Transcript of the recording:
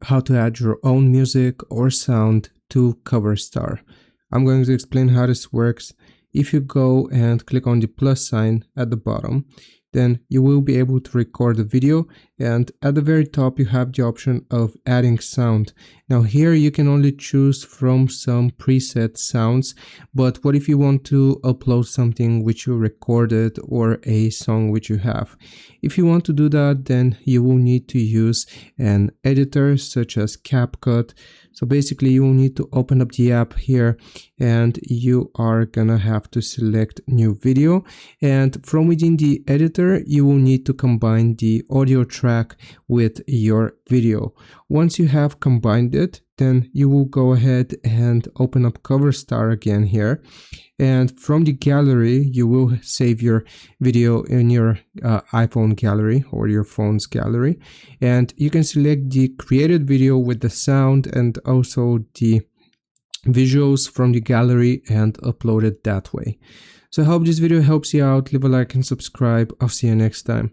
how to add your own music or sound to Coverstar. I'm going to explain how this works. If you go and click on the plus sign at the bottom, then you will be able to record the video, and at the very top you have the option of adding sound. Now here you can only choose from some preset sounds, but what if you want to upload something which you recorded or a song which you have? If you want to do that, then you will need to use an editor such as CapCut. So basically you will need to open up the app here, and you are gonna have to select new video, and from within the editor you will need to combine the audio track with your video. Once you have combined it, then you will go ahead and open up Coverstar again here, and from the gallery you will save your video in your iPhone gallery or your phone's gallery, and you can select the created video with the sound and also the visuals from the gallery and upload it that way. So I hope this video helps you out. Leave a like and subscribe. I'll see you next time.